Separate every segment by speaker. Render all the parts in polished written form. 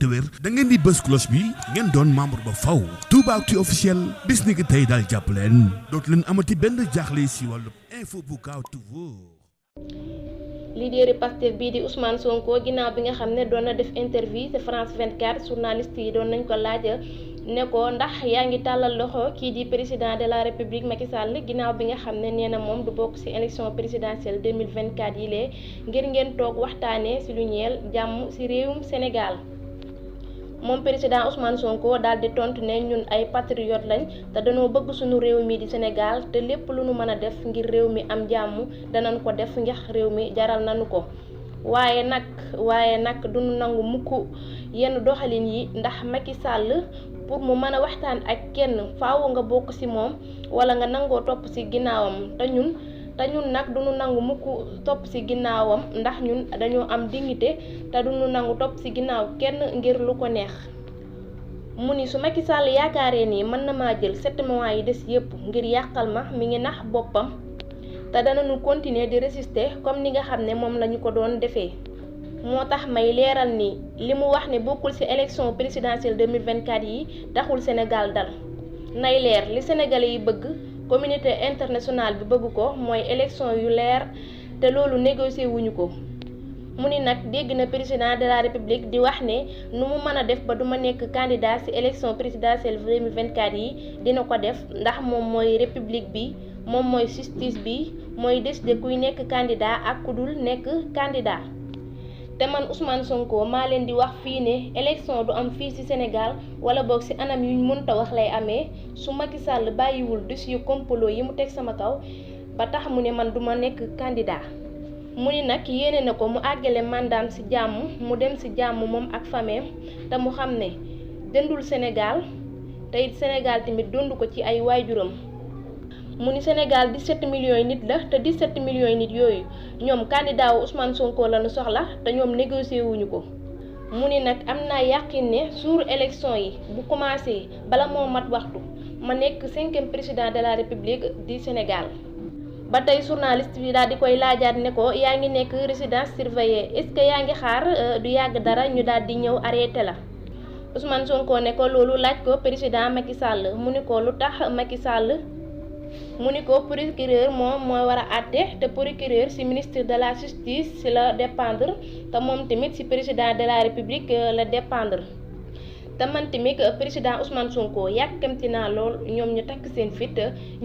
Speaker 1: te wér da ngeen di bës cloche bi ngeen doon membre ba faw Toubaactu officiel bis ni ki tey daal jàpp leen dootu leen amati benn jaaxle si wàllu info bu gaaw te wóor.
Speaker 2: leader Pastef bii di Ousmane Sonko ginnaaw bi nga xam ne doon na def interview ci France 24 journaliste yi doon nañ ko laaj ne ko ndax yaa ngi tàllal loxo kii di président de la république Macky Sall ginnaaw bi nga xam ne nee na moom du bokk ci élection présidentielle 2024 yi lee ngir ngeen toog waxtaanee ci lu ñeel jàmm ci réewum Sénégal. moom président Ousmane Sonko daal di tontu ne ñun ay patriote lañ te dañoo bëgg suñu réew mi di Sénégal te lépp lu nu mën a def ngir réew mi am jàmm danañ ko def ndax réew mi jaral nañu ko waaye nag duñu nangu mukk yenn doxalin yi ndax Macky Sall pour mu mën a waxtaan ak kenn faaw nga bokk ci moom wala nga nangoo topp ci ginnaawam te ñun nag duñu nangu mukk topp ci ginnaawam ndax ñun dañoo am dignité te duñu nangu topp ci ginnaaw kenn ngir lu ko neex. mu ni su Macky Sall yaakaaree nii mën na maa jël 7 mois yi des yépp ngir yàqal ma mi ngi nax boppam te danañu continuer di résister comme ni nga xam ne moom lañu ko doon defee. moo tax may leeral ni li mu wax ne bokkul ci élection présidentielle 2024 yi taxul Sénégal dal nay leer li Sénégalais yi bëgg. communauté internationale bi bëgg ko mooy élection yu leer te loolu négocier wuñu ko. mu ni nag dégg na président de la république di wax ne nu mu mën a def ba duma nekk candidat ci élection présidentielle 2024 yi dina ko def ndax moom mooy république bi moom mooy justice bi mooy décider kuy nekk candidat ak ku dul nekk candidat. te man Ousmane Sonko maa leen di wax fii ne élection du am fii ci Sénégal wala boog ci anam yuñ mënta wax lay amee su Macky Sall bàyyiwul dossier complot yi mu teg sama kaw ba tax mu ne man duma nekk candidat. mu ni nag yéene na ko mu àggale mandaam ci jàmm mu dem ci jàmm moom ak fameem te mu xam ne dëndul Sénégal te it Sénégal tamit dund ko ci ay waajuram. mu ni Sénégal 17 millions yi nit la te 17 millions yi nit yooyu ñoom candidat wu Ousmane Sonko la ñu soxla te ñoom négocier wuñu ko. mu ni nag am naa yàqin ne suur élection yi bu commencé bala moo mat waxtu ma nekk 5e président de la république du Sénégal. ba tey journaliste bi daal di koy laajaat ne ko yaa ngi nekk résidence surveillée est-ce que yaa ngi xaar du yàgg dara ñu daal di ñëw arrêté la. Ousmane Sonko ne ko loolu laaj ko président Macky Sall mu ni ko lu tax Macky Sall. mu ni ko procureur moom mooy war a àtte te procureur ci ministre de la justice ci la dépendre te moom tamit ci président de la république la dépendre. te man tamit président Ousmane Sonko yàkkamti naa lool ñoom ñu takk seen fit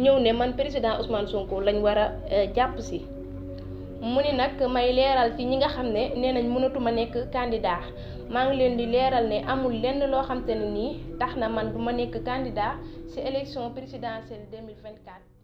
Speaker 2: ñëw ne man président Ousmane Sonko lañ war a jàpp ci. mu ni nag may leeral ci ñi nga xam ne nee nañ mënatuma nekk candidat maa ngi leen di leeral ne amul lenn loo xam te ne nii tax na man duma nekk candidat ci élection présidentielle 2024.